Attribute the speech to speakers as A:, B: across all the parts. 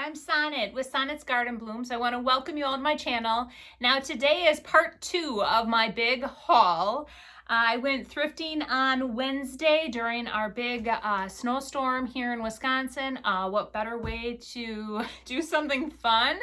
A: I'm Sonnet with Sonnet's Garden Blooms. I want to welcome you all to my channel. Now today is part 2 of my big haul. I went thrifting on Wednesday during our big snowstorm here in Wisconsin. What better way to do something fun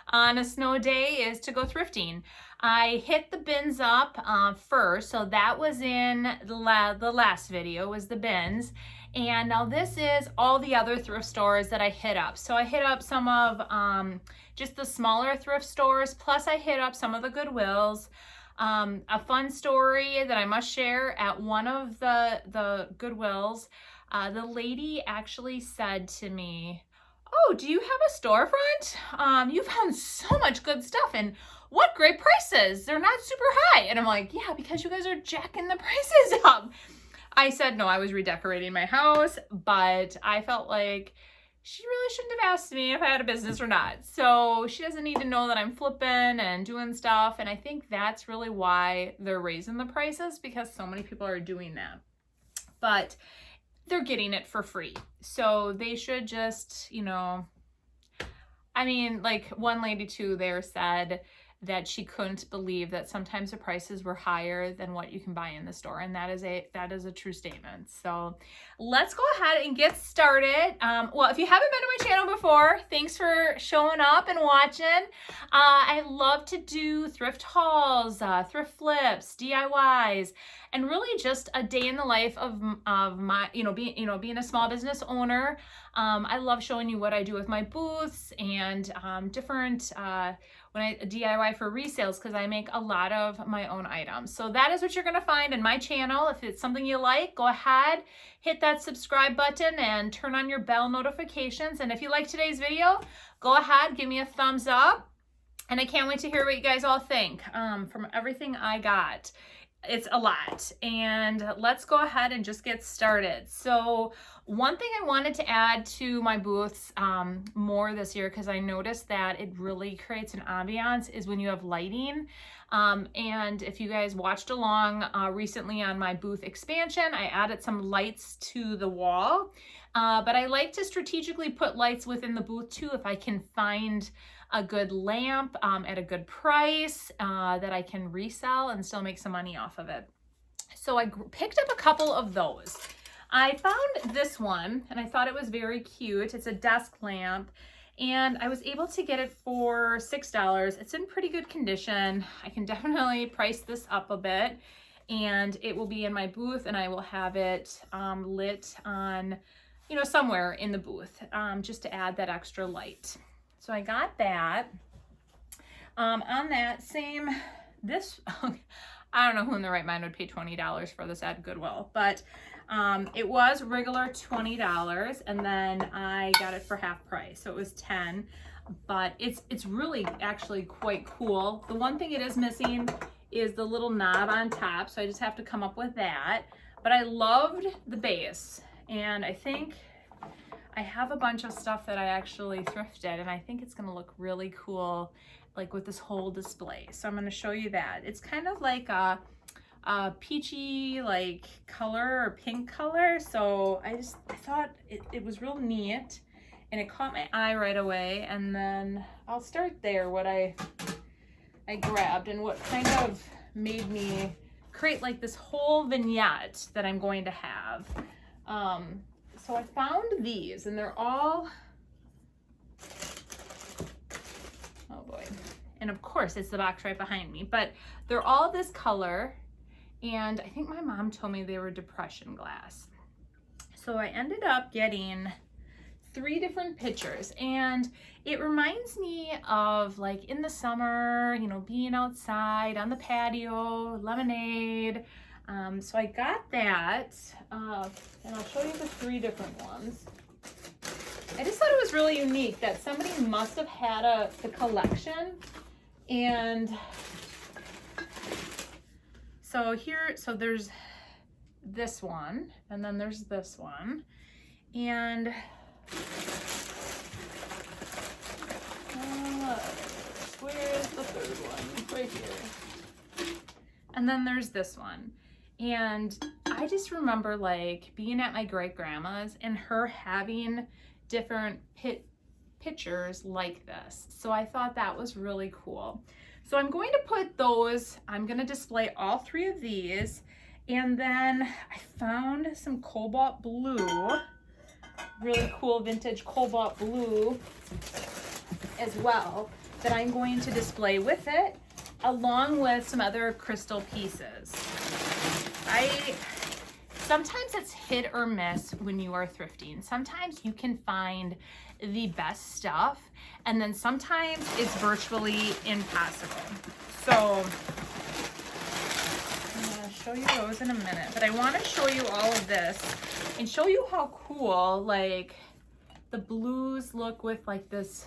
A: on a snow day is to go thrifting. I hit the bins up first, so that was in the last video, was the bins. And now this is all the other thrift stores that I hit up. So I hit up some of just the smaller thrift stores, plus I hit up some of the Goodwills. A fun story that I must share, at one of the Goodwills, the lady actually said to me, "Oh, do you have a storefront? You found so much good stuff, and what great prices. They're not super high." And I'm like, "Yeah, because you guys are jacking the prices up." I said, no, I was redecorating my house, but I felt like she really shouldn't have asked me if I had a business or not. So she doesn't need to know that I'm flipping and doing stuff. And I think that's really why they're raising the prices, because so many people are doing that. But they're getting it for free. So they should just, you know, I mean, like one lady too there said that she couldn't believe that sometimes the prices were higher than what you can buy in the store, and that is a true statement. So let's go ahead and get started. Well, if you haven't been to my channel before, thanks for showing up and watching. I love to do thrift hauls, thrift flips, DIYs, and really just a day in the life of my, being a small business owner. I love showing you what I do with my booths and different when I DIY for resales, because I make a lot of my own items. So that is what you're going to find in my channel. If it's something you like, go ahead, hit that subscribe button and turn on your bell notifications. And if you like today's video, go ahead, give me a thumbs up. And I can't wait to hear what you guys all think from everything I got. It's a lot, and let's go ahead and just get started. So one thing I wanted to add to my booths more this year, because I noticed that it really creates an ambiance, is when you have lighting. And if you guys watched along recently on my booth expansion, I added some lights to the wall. But I like to strategically put lights within the booth too, if I can find a good lamp at a good price that I can resell and still make some money off of it. So I picked up a couple of those. I found this one and I thought it was very cute. It's a desk lamp, and I was able to get it for $6. It's in pretty good condition. I can definitely price this up a bit, and it will be in my booth, and I will have it lit on, somewhere in the booth just to add that extra light. So I got that. On that same, I don't know who in their right mind would pay $20 for this at Goodwill, but it was regular $20, and then I got it for half price, so it was $10. But it's really actually quite cool. The one thing it is missing is the little knob on top, so I just have to come up with that. But I loved the base, and I think I have a bunch of stuff that I actually thrifted, and I think it's going to look really cool, like with this whole display. So I'm going to show you that. It's kind of like a peachy like color, or pink color. So I thought it was real neat, and it caught my eye right away. And then I'll start there, what I grabbed and what kind of made me create like this whole vignette that I'm going to have. So I found these, and they're all, oh boy, and of course it's the box right behind me, but they're all this color, and I think my mom told me they were depression glass. So I ended up getting 3 different pictures, and it reminds me of like in the summer, being outside on the patio, lemonade. So I got that, and I'll show you the 3 different ones. I just thought it was really unique that somebody must have had the collection. And so there's this one, and then there's this one, and where is the 3rd one? Right here. And then there's this one. And I just remember like being at my great grandma's and her having different pictures like this. So I thought that was really cool. So I'm going to put those, I'm going to display all 3 of these. And then I found some cobalt blue, really cool vintage cobalt blue as well, that I'm going to display with it, along with some other crystal pieces. Sometimes it's hit or miss when you are thrifting. Sometimes you can find the best stuff, and then sometimes it's virtually impossible. So I'm gonna show you those in a minute, but I wanna show you all of this and show you how cool like the blues look with like this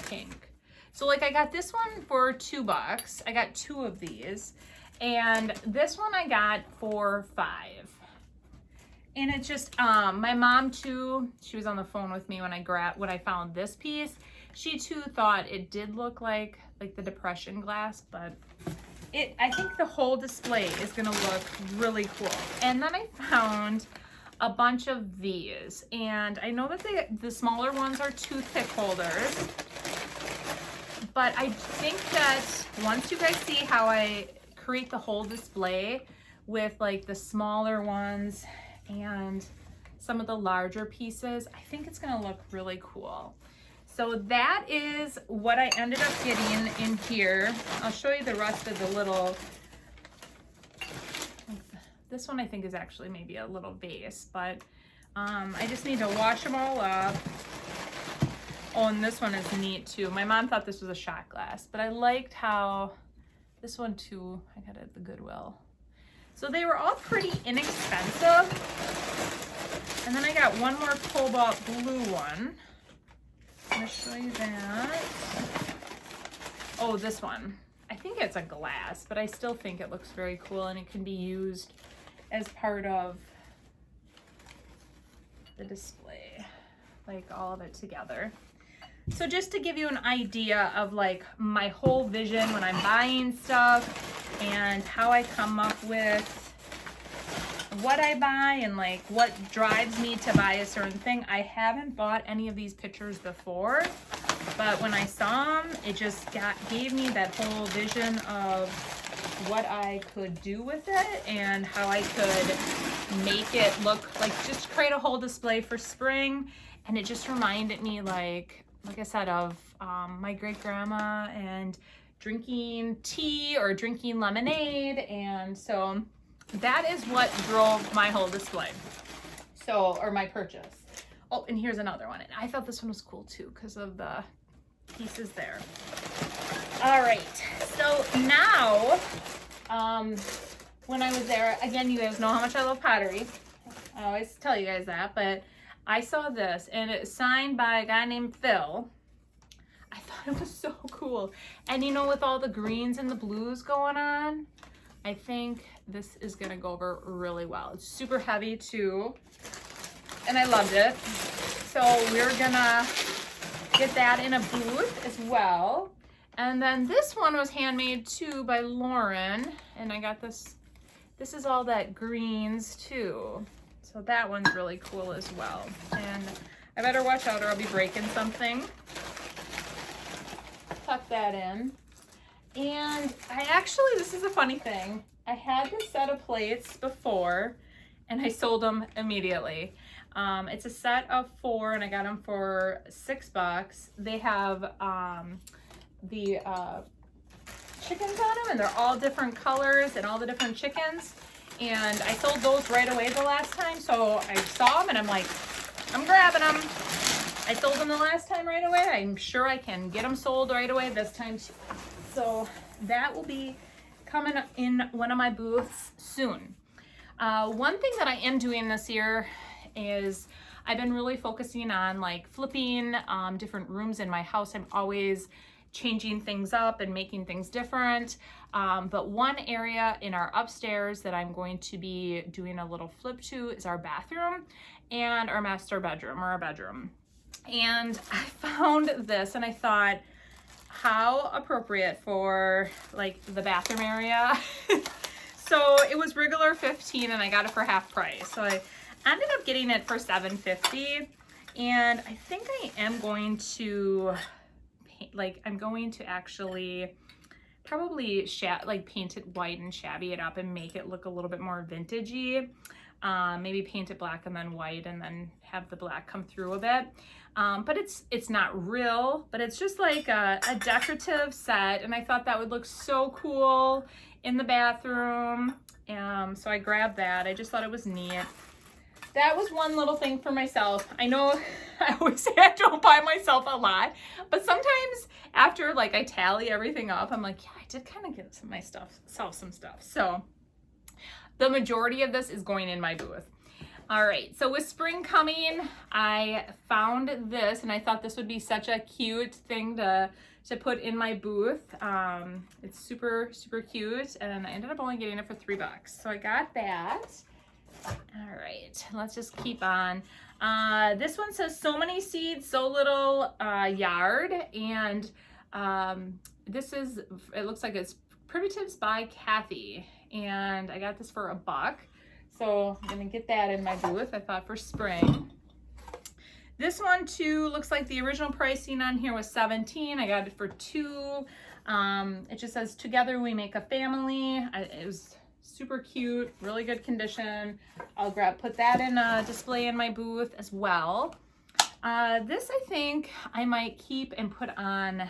A: pink. So like I got this one for $2. I got 2 of these, and this one I got for $5. And it's just, my mom too, she was on the phone with me when I found this piece. She too thought it did look like the depression glass, but I think the whole display is gonna look really cool. And then I found a bunch of these, and I know that the smaller ones are toothpick holders, but I think that once you guys see how I create the whole display with like the smaller ones and some of the larger pieces, I think it's gonna look really cool. So that is what I ended up getting in here. I'll show you the rest of the little, this one I think is actually maybe a little vase, but I just need to wash them all up. Oh, and this one is neat too. My mom thought this was a shot glass, but I liked how this one too, I got it at the Goodwill. So they were all pretty inexpensive. And then I got one more cobalt blue one. I'm gonna show you that. Oh, this one. I think it's a glass, but I still think it looks very cool, and it can be used as part of the display, like all of it together. So just to give you an idea of like my whole vision when I'm buying stuff and how I come up with what I buy and like what drives me to buy a certain thing. I haven't bought any of these pictures before, but when I saw them, it just gave me that whole vision of what I could do with it and how I could make it look like, just create a whole display for spring. And it just reminded me like I said, of my great grandma and drinking tea or drinking lemonade. And so that is what drove my whole display. So, or my purchase. Oh, and here's another one. And I thought this one was cool too because of the pieces there. All right, so now, when I was there, again, you guys know how much I love pottery. I always tell you guys that, but I saw this and it's signed by a guy named Phil. I thought it was so cool. And you know, with all the greens and the blues going on, I think this is gonna go over really well. It's super heavy too, and I loved it. So we're gonna get that in a booth as well. And then this one was handmade too by Lauren, and I got this. This is all that greens too. So that one's really cool as well. And I better watch out or I'll be breaking something. Tuck that in. And I actually, this is a funny thing. I had this set of plates before and I sold them immediately. It's a set of 4 and I got them for $6. They have the chickens on them and they're all different colors and all the different chickens. And I sold those right away the last time. So I saw them and I'm like, I'm grabbing them. I sold them the last time right away. I'm sure I can get them sold right away this time too. So that will be coming in one of my booths soon. One thing that I am doing this year is I've been really focusing on like flipping different rooms in my house. I'm always changing things up and making things different. But one area in our upstairs that I'm going to be doing a little flip to is our bathroom and our master bedroom, or our bedroom. And I found this and I thought, how appropriate for like the bathroom area. So it was regular $15 and I got it for half price. So I ended up getting it for $7.50. And I think I am going to paint, like I'm going to actually probably paint it white and shabby it up and make it look a little bit more vintagey. Maybe paint it black and then white and then have the black come through a bit. But it's not real, but it's just like a decorative set, and I thought that would look so cool in the bathroom. So I grabbed that. I just thought it was neat. That was one little thing for myself. I know I always say I don't buy myself a lot, but sometimes after like I tally everything up, I'm like, yeah, I did kind of get some of my stuff, sell some stuff. So the majority of this is going in my booth. All right, so with spring coming, I found this and I thought this would be such a cute thing to put in my booth. It's super, super cute, and I ended up only getting it for $3. So I got that. All right, let's just keep on. This one says so many seeds, so little yard, and it looks like it's Primitives by Kathy, and I got this for $1. So I'm gonna get that in my booth, I thought, for spring. This one too looks like the original pricing on here was $17. I got it for $2. It just says together we make a family. It was super cute, really good condition. I'll put that in a display in my booth as well. This I think I might keep and put on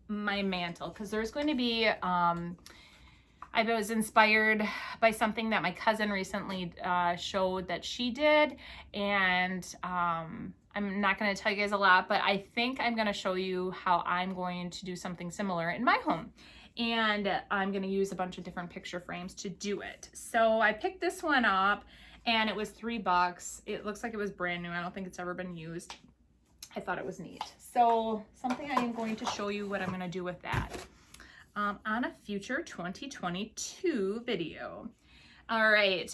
A: my mantle, because there's going to be I was inspired by something that my cousin recently showed that she did, and I'm not going to tell you guys a lot, but I think I'm going to show you how I'm going to do something similar in my home. And I'm going to use a bunch of different picture frames to do it. So I picked this one up, and it was $3. It looks like it was brand new. I don't think it's ever been used. I thought it was neat. So something I am going to show you what I'm going to do with that on a future 2022 video. All right,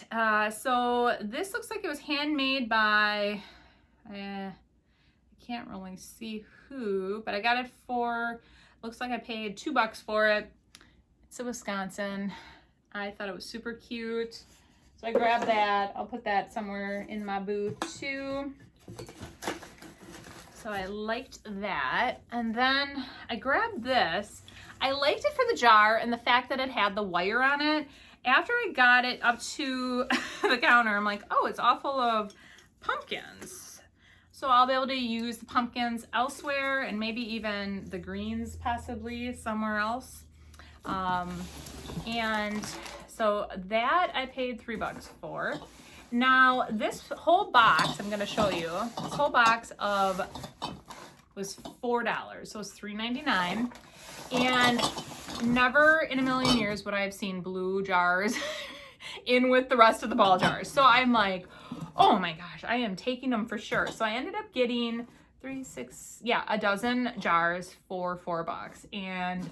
A: so this looks like it was handmade by, I can't really see who, but I got it for, looks like I paid $2 for it. It's a Wisconsin. I thought it was super cute, so I grabbed that. I'll put that somewhere in my booth too. So I liked that. And then I grabbed this. I liked it for the jar and the fact that it had the wire on it. After I got it up to the counter, I'm like, oh, it's all full of pumpkins. So I'll be able to use the pumpkins elsewhere, and maybe even the greens possibly somewhere else. And so that I paid $3 for. Now this whole box, I'm gonna show you, this whole box was $4, so it's $3.99. And never in a million years would I have seen blue jars in with the rest of the ball jars. So I'm like, oh my gosh, I am taking them for sure. So I ended up getting a dozen jars for $4, and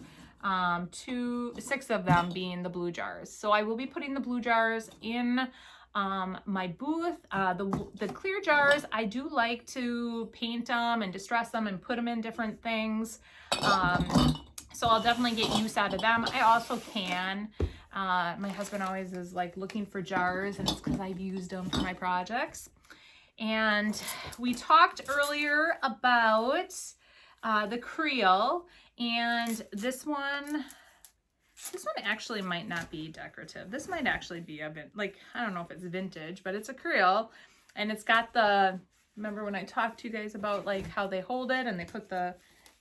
A: 6 of them being the blue jars. So I will be putting the blue jars in my booth. The clear jars, I do like to paint them and distress them and put them in different things. So I'll definitely get use out of them. I also can. My husband always is like looking for jars, and it's because I've used them for my projects. And we talked earlier about the Creole, and this one actually might not be decorative. This might actually be I don't know if it's vintage, but it's a Creole, and it's got remember when I talked to you guys about like how they hold it and they put the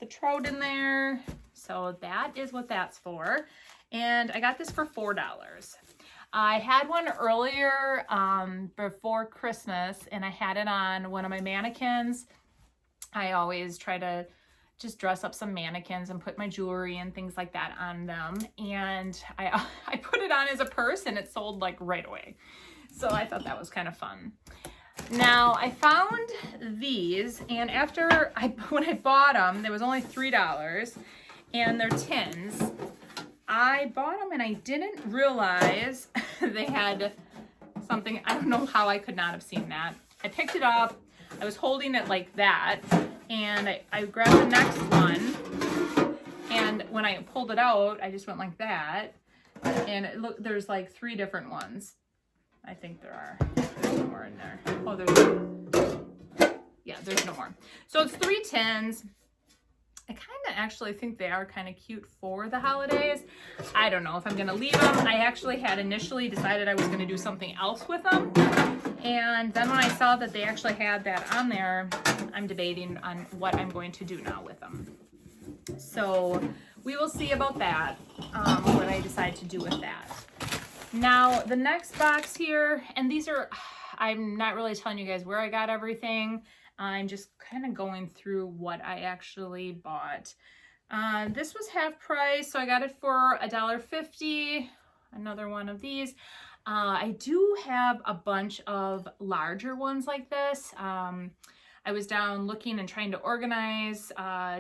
A: trout in there. So that is what that's for. And I got this for $4. I had one earlier before Christmas, and I had it on one of my mannequins. I always try to just dress up some mannequins and put my jewelry and things like that on them. And I put it on as a purse, and it sold like right away. So I thought that was kind of fun. Now I found these, and when I bought them, there was only $3, and they're tins. I bought them and I didn't realize they had something. I don't know how I could not have seen that. I picked it up, I was holding it like that, and I grabbed the next one, and when I pulled it out, I just went like that, and look, there's like 3 different ones. I think there are. There's more in there. Oh, Yeah, there's no more. So it's 3 tins. I kind of actually think they are kind of cute for the holidays. I don't know if I'm going to leave them. I actually had initially decided I was going to do something else with them. And then when I saw that they actually had that on there, I'm debating on what I'm going to do now with them. So we will see about that, what I decide to do with that. Now the next box here, and these are, I'm not really telling you guys where I got everything. I'm just kind of going through what I actually bought. This was half price, so I got it for $1.50. Another one of these. I do have a bunch of larger ones like this. I was down looking and trying to organize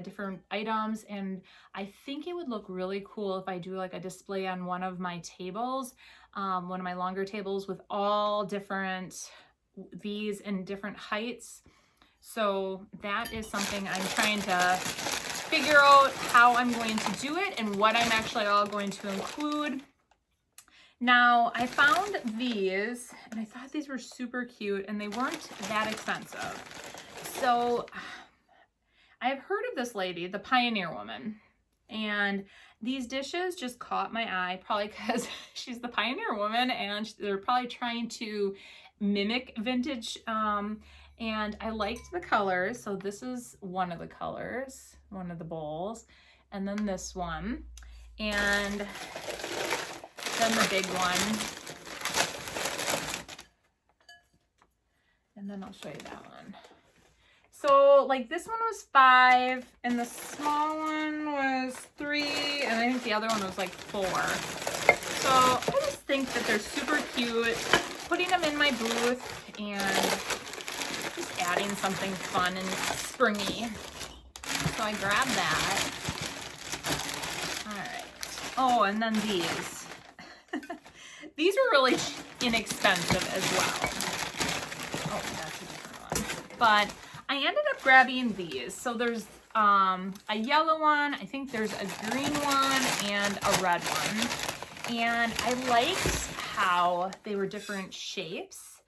A: different items, and I think it would look really cool if I do like a display on one of my tables, one of my longer tables with all different these in different heights. So that is something I'm trying to figure out how I'm going to do it and what I'm actually all going to include. Now I found these and I thought these were super cute and they weren't that expensive. So I have heard of this lady, the Pioneer Woman, and these dishes just caught my eye, probably because she's the Pioneer Woman and they're probably trying to mimic vintage. And I liked the colors. So this is one of the colors, one of the bowls, and then this one, and then the big one. And then I'll show you that one. So like this one was $5 and the small one was $3 and I think the other one was like $4. So I just think that they're super cute. Putting them in my booth and just adding something fun and springy. So I grabbed that. All right. Oh, and then these. These were really inexpensive as well. Oh, that's a different one. But I ended up grabbing these. So there's a yellow one, I think there's a green one, and a red one. And I liked how they were different shapes.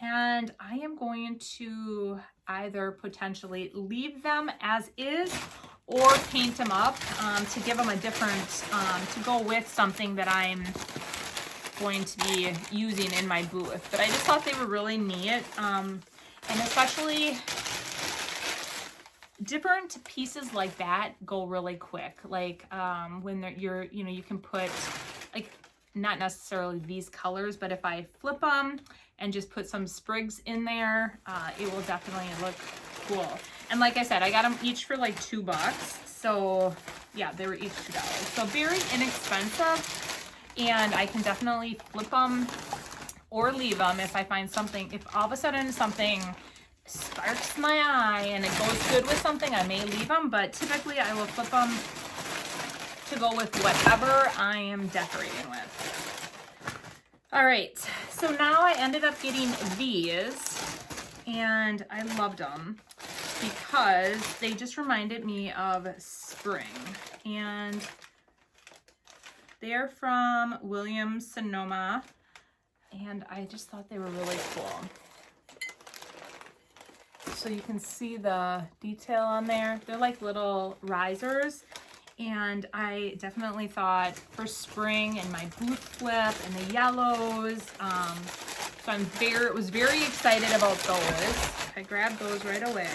A: And I am going to either potentially leave them as is or paint them up to give them a different, to go with something that I'm going to be using in my booth. But I just thought they were really neat. And especially different pieces like that go really quick. Like when you're, you can put like, not necessarily these colors, but if I flip them and just put some sprigs in there, it will definitely look cool. And like I said, I got them each for like $2. So yeah, they were each $2. So very inexpensive, and I can definitely flip them or leave them if I find something. If all of a sudden something sparks my eye and it goes good with something, I may leave them, but typically I will flip them to go with whatever I am decorating with. All right, so now I ended up getting these, and I loved them because they just reminded me of spring, and they're from Williams Sonoma, and I just thought they were really cool. So you can see the detail on there. They're like little risers. And I definitely thought for spring and my booth flip and the yellows. So I was very excited about those. I grabbed those right away.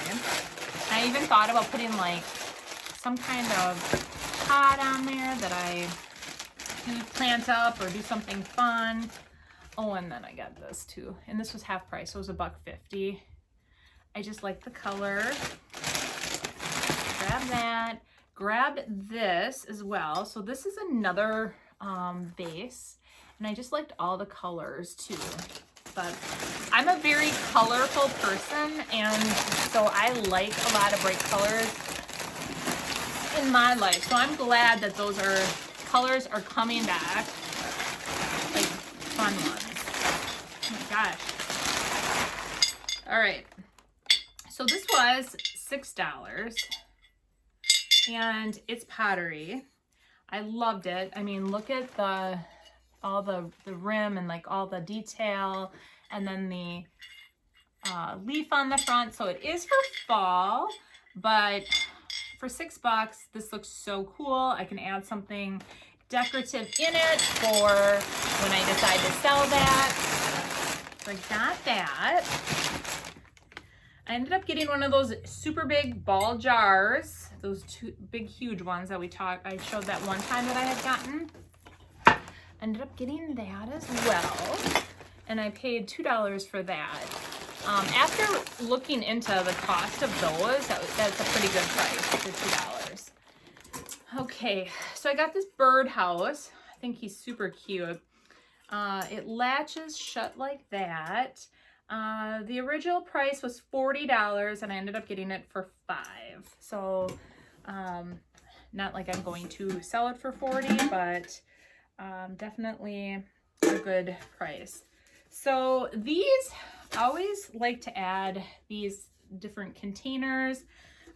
A: I even thought about putting like some kind of pot on there that I do plant up or do something fun. Oh, and then I got this too. And this was half price, so it was $1.50. I just like the color. Grab that. Grabbed this as well. So this is another base, and I just liked all the colors too. But I'm a very colorful person, and so I like a lot of bright colors in my life. So I'm glad that those colors are coming back, like fun ones. Oh my gosh. All right. So this was $6. And it's Pottery. I loved it. I mean, look at all the rim and like all the detail, and then leaf on the front. So it is for fall, but for $6, this looks so cool. I can add something decorative in it for when I decide to sell that. So I got that. I ended up getting one of those super big ball jars, those two big huge ones that I showed that one time that I had gotten. Ended up getting that as well, and I paid $2 for that. After looking into the cost of those, that's a pretty good price for $2. Okay, so I got this birdhouse. I think he's super cute. It latches shut like that. The original price was $40 and I ended up getting it for $5. So not like I'm going to sell it for $40, but definitely a good price. So these, I always like to add these different containers.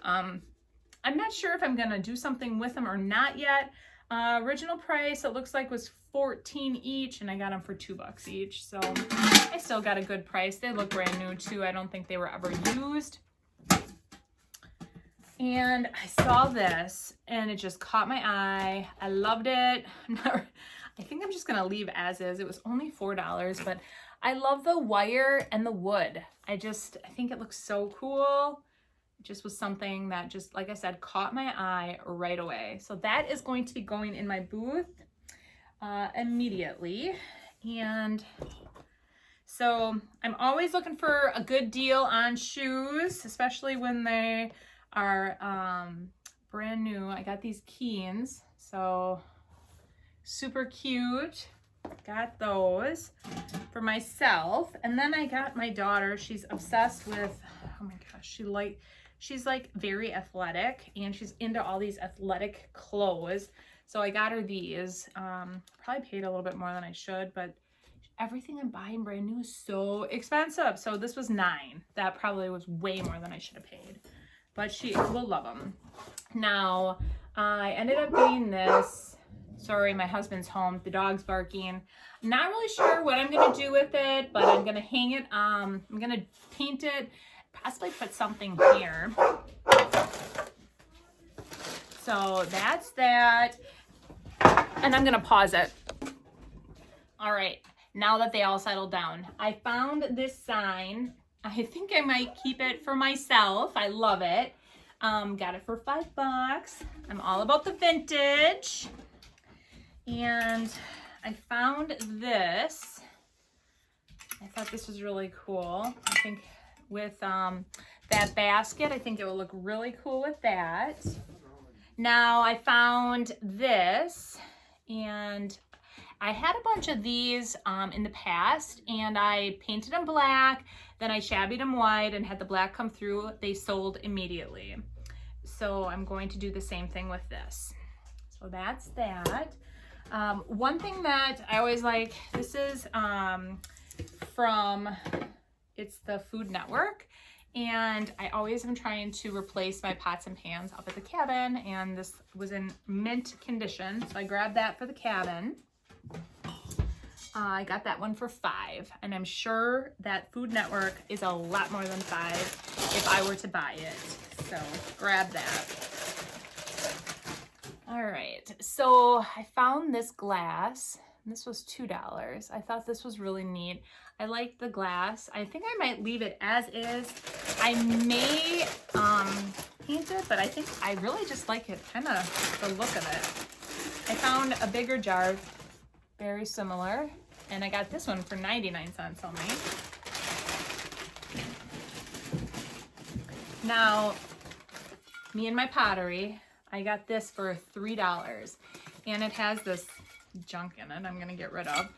A: I'm not sure if I'm gonna do something with them or not yet. Original price, it looks like, was $14 each, and I got them for $2 each. So I still got a good price. They look brand new too. I don't think they were ever used. And I saw this and it just caught my eye. I loved it. I think I'm just gonna leave as is. It was only $4, but I love the wire and the wood. I think it looks so cool. It just was something that just, like I said, caught my eye right away. So that is going to be going in my booth immediately. And so I'm always looking for a good deal on shoes, especially when they are brand new. I got these Keens, so super cute. Got those for myself. And then I got my daughter. She's obsessed with, oh my gosh, she's like very athletic, and she's into all these athletic clothes. So I got her these. Probably paid a little bit more than I should, but everything I'm buying brand new is so expensive. So this was $9. That probably was way more than I should have paid, but she will love them. Now, I ended up getting this. Sorry, my husband's home. The dog's barking. I'm not really sure what I'm going to do with it, but I'm going to hang it. I'm going to paint it, possibly put something here. So that's that. And I'm going to pause it. All right. Now that they all settled down, I found this sign. I think I might keep it for myself. I love it. Got it for $5. I'm all about the vintage. And I found this. I thought this was really cool. I think with that basket, I think it will look really cool with that. Now I found this, and I had a bunch of these in the past, and I painted them black, then I shabbied them white and had the black come through. They sold immediately. So I'm going to do the same thing with this. So that's that. One thing that I always like, this is it's the Food Network, and I always am trying to replace my pots and pans up at the cabin, and this was in mint condition, so I grabbed that for the cabin. I got that one for $5, and I'm sure that Food Network is a lot more than $5 if I were to buy it, so grab that. All right, so I found this glass. This was $2. I thought this was really neat. I like the glass. I think I might leave it as is. I may paint it, but I think I really just like it, kind of the look of it. I found a bigger jar, very similar, and I got this one for 99 cents only. Now, me and my pottery, I got this for $3, and it has this junk in it I'm gonna get rid of,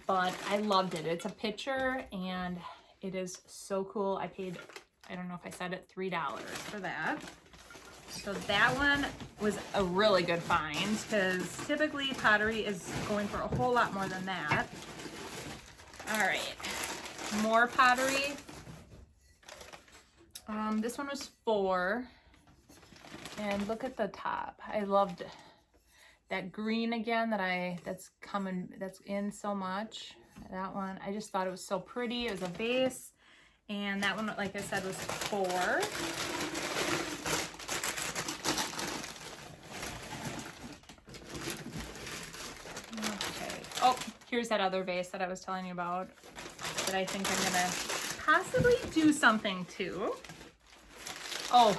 A: but I loved it. It's a pitcher, and it is so cool. I paid, I don't know if I said it, $3 for that. So that one was a really good find, because typically pottery is going for a whole lot more than that. All right, more pottery. This one was $4. And look at the top. I loved that green again that's in so much. That one, I just thought it was so pretty. It was a vase, And that one, like I said, was 4. Okay. Oh, here's that other vase that I was telling you about that I think I'm gonna possibly do something to. Oh.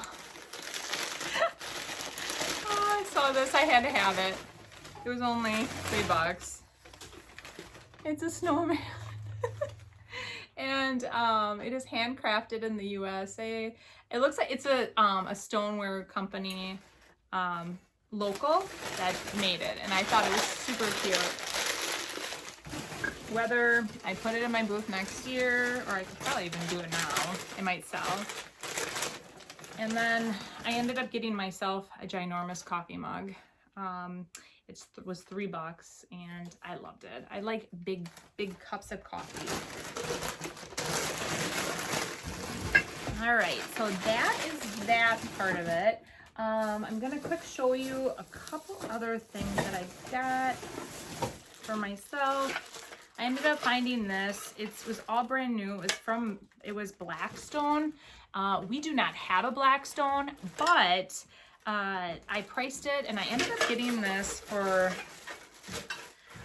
A: Oh, I saw this. I had to have it. It was only $3. It's a snowman. And it is handcrafted in the USA. It looks like it's a stoneware company, local, that made it. And I thought it was super cute. Whether I put it in my booth next year, or I could probably even do it now, it might sell. And then I ended up getting myself a ginormous coffee mug. It was $3 and I loved it. I like big cups of coffee. All right, so that is that part of it. I'm gonna quick show you a couple other things that I got for myself. I ended up finding this. It was all brand new. It was Blackstone. We do not have a Blackstone, but I priced it and I ended up getting this for,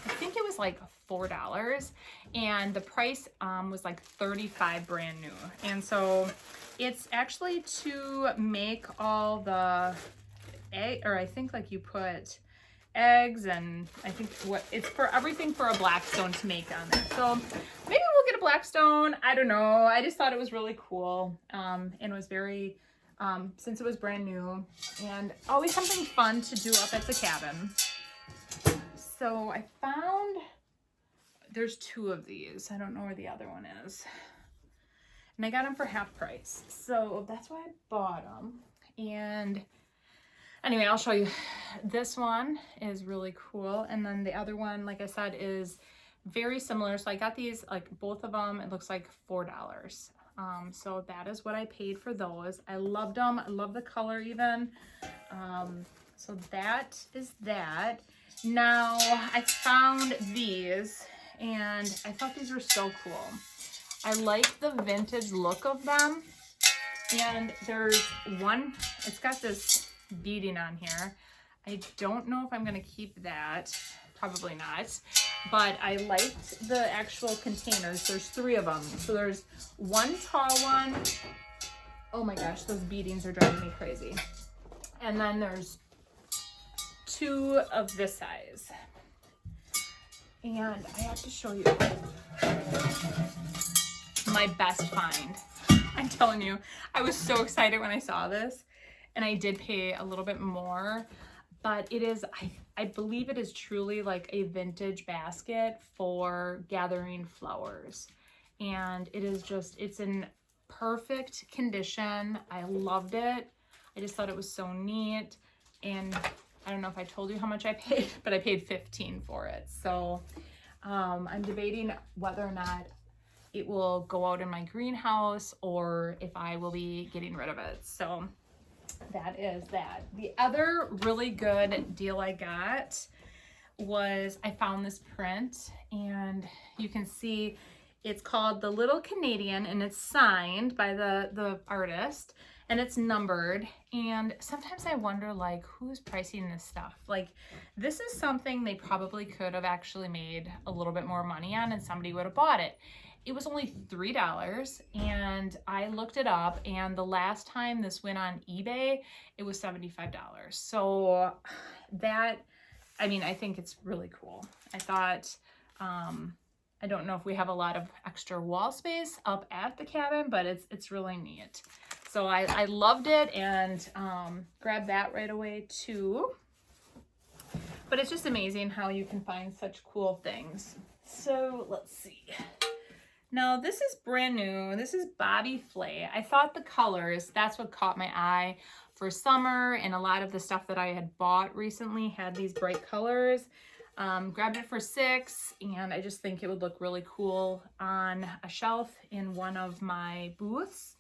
A: I think it was like $4, and the price was like $35 brand new. And so it's actually to make all the egg, or I think like you put eggs, and I think it's for everything for a Blackstone to make on there. So maybe we'll get a Blackstone. I don't know. I just thought it was really cool, and it was very, since it was brand new, and always something fun to do up at the cabin. So I found, there's 2 of these. I don't know where the other one is. And I got them for half price. So that's why I bought them. And anyway, I'll show you. This one is really cool. And then the other one, like I said, is very similar. So I got these, like both of them, it looks like $4. So that is what I paid for those. I loved them. I love the color even. So that is that. Now I found these and I thought these were so cool. I like the vintage look of them. And there's one, it's got this beading on here. I don't know if I'm gonna keep that, probably not, but I liked the actual containers. There's 3 of them. So there's one tall one. Oh my gosh, those beadings are driving me crazy. And then there's 2 of this size. And I have to show you my best find. I'm telling you, I was so excited when I saw this, and I did pay a little bit more, but it is, I believe it is truly like a vintage basket for gathering flowers. And it is just, it's in perfect condition. I loved it. I just thought it was so neat. And I don't know if I told you how much I paid, but I paid $15 for it. So I'm debating whether or not it will go out in my greenhouse or if I will be getting rid of it. So that is that. The other really good deal I got was I found this print, and you can see it's called The Little Canadian, and it's signed by the artist, and it's numbered. And sometimes I wonder, like, who's pricing this stuff? Like, this is something they probably could have actually made a little bit more money on, and somebody would have bought it. It was only $3, and I looked it up, and the last time this went on eBay, it was $75. So that, I mean, I think it's really cool. I thought, I don't know if we have a lot of extra wall space up at the cabin, but it's really neat. So I loved it, and grabbed that right away too. But it's just amazing how you can find such cool things. So let's see. Now this is brand new. This is Bobby Flay. I thought the colors, that's what caught my eye for summer, and a lot of the stuff that I had bought recently had these bright colors. Grabbed it for $6, and I just think it would look really cool on a shelf in one of my booths.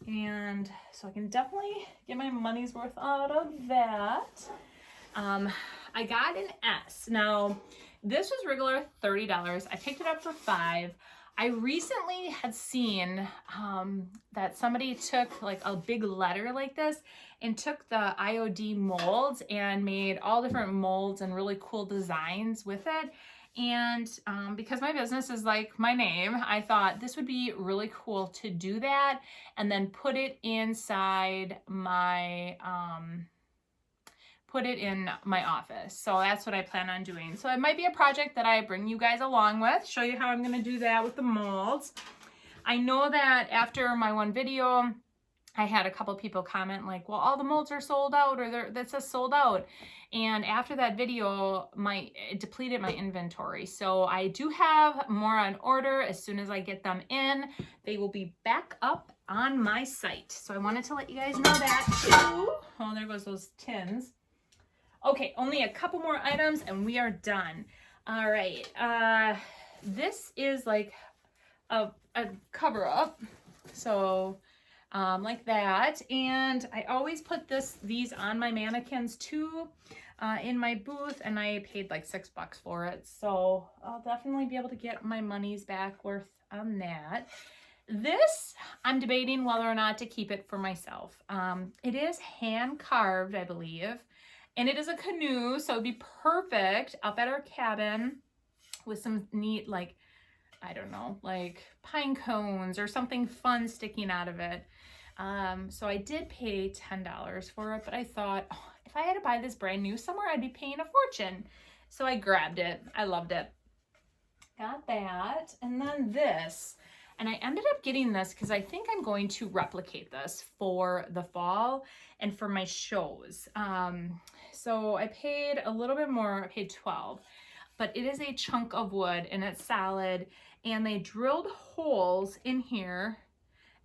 A: And so I can definitely get my money's worth out of that. I got an S. Now, this was regular $30. I picked it up for $5. I recently had seen that somebody took like a big letter like this and took the IOD molds and made all different molds and really cool designs with it. And because my business is like my name, I thought this would be really cool to do that and then put it inside my office. So that's what I plan on doing. So it might be a project that I bring you guys along with, show you how I'm going to do that with the molds. I know that after my one video, I had a couple people comment like, well, all the molds are sold out, or that says sold out. And after that video, it depleted my inventory. So I do have more on order. As soon as I get them in, they will be back up on my site. So I wanted to let you guys know that too. Oh, there goes those tins. Okay, only a couple more items and we are done. All right, this is like a cover up. So like that. And I always put these on my mannequins too in my booth, and I paid like $6 for it. So I'll definitely be able to get my money's back worth on that. This, I'm debating whether or not to keep it for myself. It is hand carved, I believe. And it is a canoe, so it'd be perfect up at our cabin with some neat, like, I don't know, like pine cones or something fun sticking out of it. So I did pay $10 for it, but I thought, oh, if I had to buy this brand new somewhere, I'd be paying a fortune. So I grabbed it. I loved it. Got that. And then this. And I ended up getting this because I think I'm going to replicate this for the fall and for my shows. So I paid a little bit more, I paid $12, but it is a chunk of wood and it's solid, and they drilled holes in here,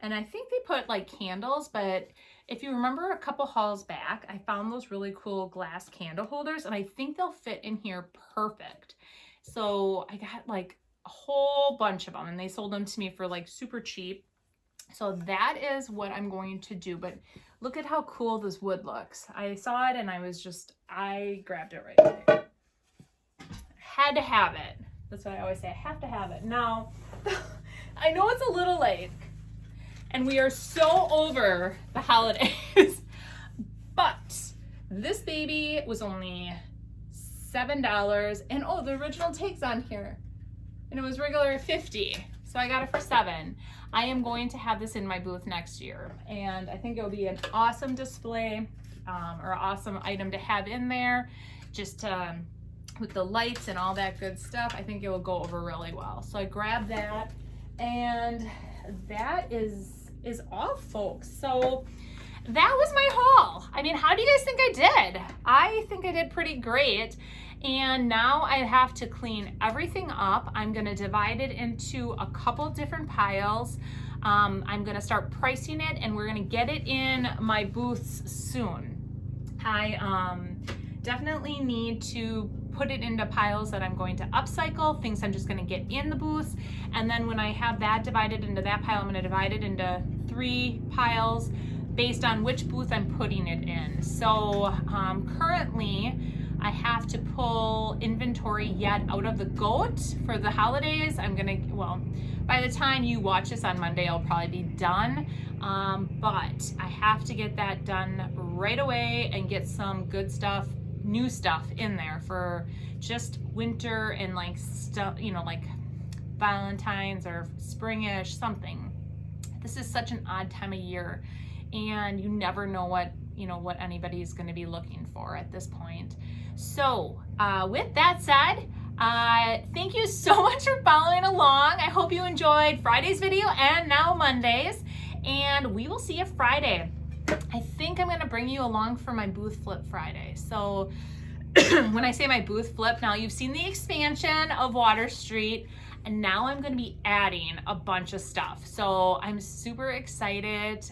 A: and I think they put like candles, but if you remember a couple hauls back, I found those really cool glass candle holders, and I think they'll fit in here perfect. So I got like a whole bunch of them, and they sold them to me for like super cheap. So that is what I'm going to do. But look at how cool this wood looks. I saw it and I grabbed it right away. Had to have it. That's what I always say. I have to have it. Now, I know it's a little late and we are so over the holidays, but this baby was only $7. And oh, the original take's on here. And it was regular $50. So I got it for $7. I am going to have this in my booth next year, and I think it will be an awesome display or awesome item to have in there, just with the lights and all that good stuff. I think it will go over really well. So I grabbed that, and that is all, folks. So that was my haul. I mean, how do you guys think I did? I think I did pretty great. And now I have to clean everything up. I'm gonna divide it into a couple different piles. I'm gonna start pricing it, and we're gonna get it in my booths soon. I definitely need to put it into piles that I'm going to upcycle, things I'm just gonna get in the booths. And then when I have that divided into that pile, I'm gonna divide it into 3 piles based on which booth I'm putting it in. So currently, I have to pull inventory yet out of the goat for the holidays. By the time you watch this on Monday, I'll probably be done. But I have to get that done right away and get some good stuff, new stuff in there for just winter and like stuff, like Valentine's or springish, something. This is such an odd time of year, and you never know what anybody's going to be looking for at this point. So with that said, thank you so much for following along. I hope you enjoyed Friday's video and now Monday's, and we will see you Friday. I think I'm going to bring you along for my booth flip Friday. So when I say my booth flip, now you've seen the expansion of Water Street, and now I'm going to be adding a bunch of stuff. So I'm super excited.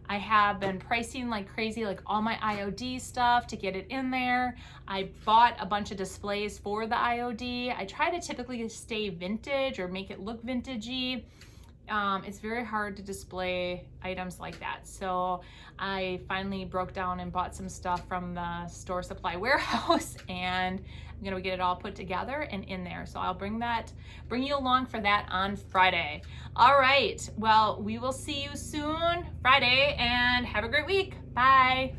A: I have been pricing like crazy, like all my IOD stuff to get it in there. I bought a bunch of displays for the IOD. I try to typically stay vintage or make it look vintagey, it's very hard to display items like that. So I finally broke down and bought some stuff from the store supply warehouse, and I'm gonna get it all put together and in there. So I'll bring you along for that on Friday. All right, well, we will see you soon Friday, and have a great week. Bye.